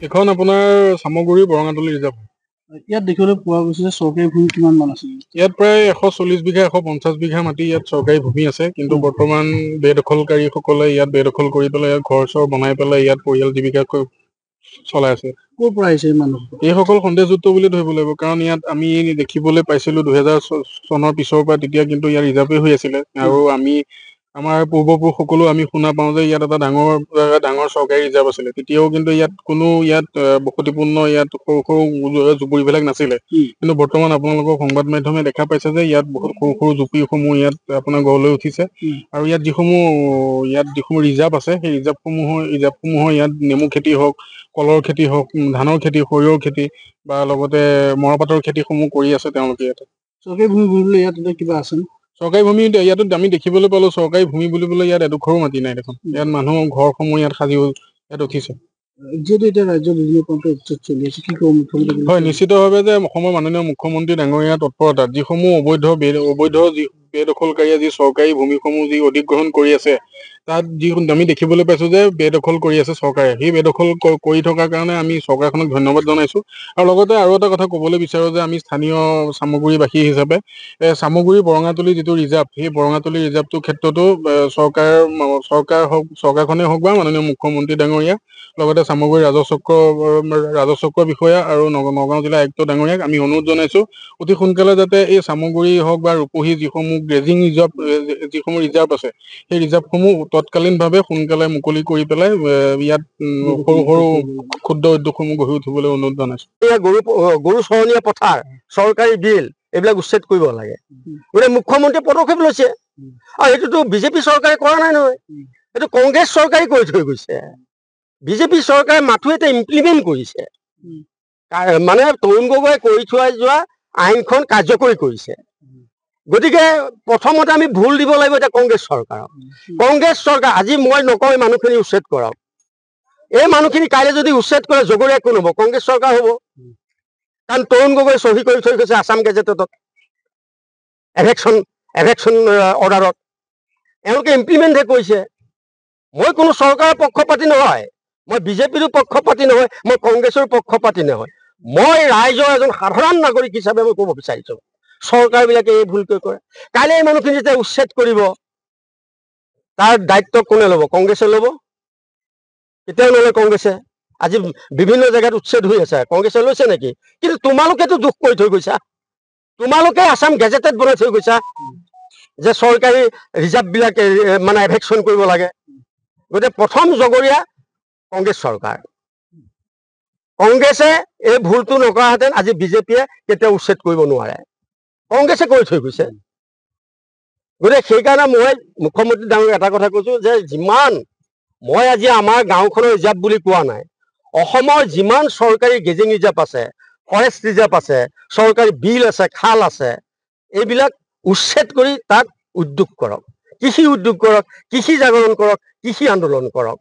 এখন আপোনাৰ চামগুৰি বৰঙাতলী ৰিজাৰ্ভ। ইয়াত দেখিবলৈ পোৱা গৈছে যে চৰকাৰী ভূমি কিমান মান আছে? ইয়াত প্ৰায় 140 বিঘা 150 বিঘা মাটি ইয়াত চৰকাৰী ভূমি আছে, কিন্তু বৰ্তমান বেদখলকাৰীসকলে ইয়াত বেদখল কৰি পেলাই ইয়াত ঘৰ চৰ বনাই পেলাই ইয়াত পৰিয়াল জীৱিকা চলাই আছে। ক'ৰ পৰা আহিছে এই মানুহ? এইসকল সন্দেহযুক্ত বুলি ধৰিব লাগিব, কাৰণ ইয়াত আমি দেখিবলৈ পাইছিলো 2000 চনৰ পিছৰ পৰা তেতিয়া কিন্তু ইয়াত ৰিজাৰ্ভে হৈ আছিলে, আৰু আমাৰ পূৰ্বপুৰুষসকলো আমি শুনা পাওঁ যে ইয়াত এটা ডাঙৰ চৰকাৰী ৰিজাৰ্ভ আছিলে। তেতিয়াও কিন্তু ইয়াত কোনো বসতিপূৰ্ণ ইয়াত সৰু সৰু জুপুৰিবিলাক নাছিলে, কিন্তু বৰ্তমান আপোনালোকৰ সংবাদ মাধ্যমে দেখা পাইছে যে ইয়াত বহুত সৰু সৰু জুপুৰিসমূহ ইয়াত আপোনাৰ গঢ়লৈ উঠিছে, আৰু ইয়াত যিসমূহ ৰিজাৰ্ভ আছে সেই ৰিজাৰ্ভসমূহৰ ইয়াত নেমু খেতি হওক, কলৰ খেতি হওক, ধানৰ খেতি, সৰিয়হৰ খেতি বা লগতে মৰাপাটৰ খেতিসমূহ কৰি আছে তেওঁলোকে। ইয়াতে চৰকাৰী ভূমি বুলিবলৈ ইয়াত কিবা আছে নে? চৰকাৰী ভূমি ইয়াতো আমি দেখিবলৈ পালো, চৰকাৰী ভূমি বুলিবলৈ ইয়াত এডোখৰো মাটি নাই দেখোন। ইয়াত মানুহৰ ঘৰসমূহ ইয়াত সাজি ইয়াত উঠিছে। যিহেতু এতিয়া ৰাজ্যৰ বিভিন্ন প্ৰান্তৰ উচ্ছেদ চলি আছে, কি ক'ব মুখ্যমন্ত্ৰী? হয়, নিশ্চিতভাৱে যে অসমৰ মাননীয় মুখ্যমন্ত্ৰী ডাঙৰীয়াৰ তৎপৰতাত যিসমূহ অবৈধ বেদখলকাৰীয়ে যি চৰকাৰী ভূমিসমূহ যি অধিগ্ৰহণ কৰি আছে, তাত আমি দেখিবলৈ পাইছো যে বেদখল কৰি আছে চৰকাৰে। সেই বেদখল কৰি থকাৰ কাৰণে আমি চৰকাৰখনক ধন্যবাদ জনাইছো। আৰু লগতে আৰু এটা কথা ক'বলৈ বিচাৰো যে আমি স্থানীয় চামগুৰিবাসী হিচাপে চামগুৰি বৰঙাতলী যিটো ৰিজাৰ্ভ, সেই বৰঙাতলী ৰিজাৰ্ভটোৰ ক্ষেত্ৰতো চৰকাৰখনে হওক বা মাননীয় মুখ্যমন্ত্ৰী ডাঙৰীয়া, লগতে চামগুৰি ৰাজহ বিষয়া আৰু নগাঁও জিলা আয়ুক্ত ডাঙৰীয়াক আমি অনুৰোধ জনাইছো অতি সোনকালে যাতে এই চামগুৰি হওক বা ৰূপহী যিসমূহ গ্ৰেজিং যিসমূহ ৰিজাৰ্ভ আছে, সেই ৰিজাৰ্ভসমূহ তৎকালীনভাৱে সোনকালে মুকলি কৰি পেলাই ইয়াত সৰু সৰু ক্ষুদ্ৰ উদ্যোগসমূহ গঢ়ি উঠিবলৈ অনুৰোধ জনাইছো। গৰু চৰণীয়া পথাৰ, চৰকাৰী বিল এইবিলাক উচ্ছেদ কৰিব লাগে। গতিকে মুখ্যমন্ত্ৰীয়ে পদক্ষেপ লৈছে, আৰু এইটোতো বিজেপি চৰকাৰে কৰা নাই নহয়, এইটো কংগ্ৰেছ চৰকাৰে কৰি থৈ গৈছে। বিজেপি চৰকাৰে মাথো এটা ইমপ্লিমেণ্ট কৰিছে, মানে তৰুণ গগৈয়ে কৰি থৈ যোৱা আইনখন কাৰ্যকৰী কৰিছে। গতিকে প্ৰথমতে আমি ভুল দিব লাগিব এতিয়া কংগ্ৰেছ চৰকাৰক। কংগ্ৰেছ চৰকাৰ আজি মই নকওঁ এই মানুহখিনি উচ্ছেদ কৰক, এই মানুহখিনি কাইলৈ যদি উচ্ছেদ কৰে জগৰীয়া কোন হ'ব? কংগ্ৰেছ চৰকাৰ হ'ব। কাৰণ তৰুণ গগৈ চহী কৰি থৈ গৈছে আছাম গেজেটত, এভেকশ্যন অৰ্ডাৰত এওঁলোকে ইমপ্লিমেণ্টহে কৰিছে। মই কোনো চৰকাৰৰ পক্ষপাতি নহয়, মই বিজেপিৰো পক্ষপাতি নহয়, মই কংগ্ৰেছৰ পক্ষপাতি নহয়, মই ৰাইজৰ এজন সাধাৰণ নাগৰিক হিচাপে মই ক'ব বিচাৰিছো চৰকাৰবিলাকে এই ভুলকৈ কৰে। কাইলৈ এই মানুহখিনি যেতিয়া উচ্ছেদ কৰিব তাৰ দায়িত্ব কোনে ল'ব? কংগ্ৰেছে ল'ব? কেতিয়াও নলয় কংগ্ৰেছে। আজি বিভিন্ন জেগাত উচ্ছেদ হৈ আছে, কংগ্ৰেছে লৈছে নেকি? কিন্তু তোমালোকেতো দুখ কৰি থৈ গৈছা, তোমালোকে আছাম গেজেটেড বনাই থৈ গৈছা যে চৰকাৰী ৰিজাৰ্ভবিলাকে মানে এভেকশ্যন কৰিব লাগে। গতিকে প্ৰথম জগৰীয়া কংগ্ৰেছ চৰকাৰ। কংগ্ৰেছে এই ভুলটো নকৰাহেঁতেন আজি বিজেপিয়ে কেতিয়াও উচ্ছেদ কৰিব নোৱাৰে, কংগ্ৰেছে কৰি থৈ গৈছে। গতিকে সেইকাৰণে মই মুখ্যমন্ত্ৰী ডাঙৰীয়াক এটা কথা কৈছো যে মই আজি আমাৰ গাঁওখনৰ ৰিজাৰ্ভ বুলি কোৱা নাই, অসমৰ যিমান চৰকাৰী গেজিং ৰিজাৰ্ভ আছে, ফৰেষ্ট ৰিজাৰ্ভ আছে, চৰকাৰী বিল আছে, খাল আছে, এইবিলাক উচ্ছেদ কৰি তাত উদ্যোগ কৰক, কৃষি উদ্যোগ কৰক, কৃষি জাগৰণ কৰক, কৃষি আন্দোলন কৰক।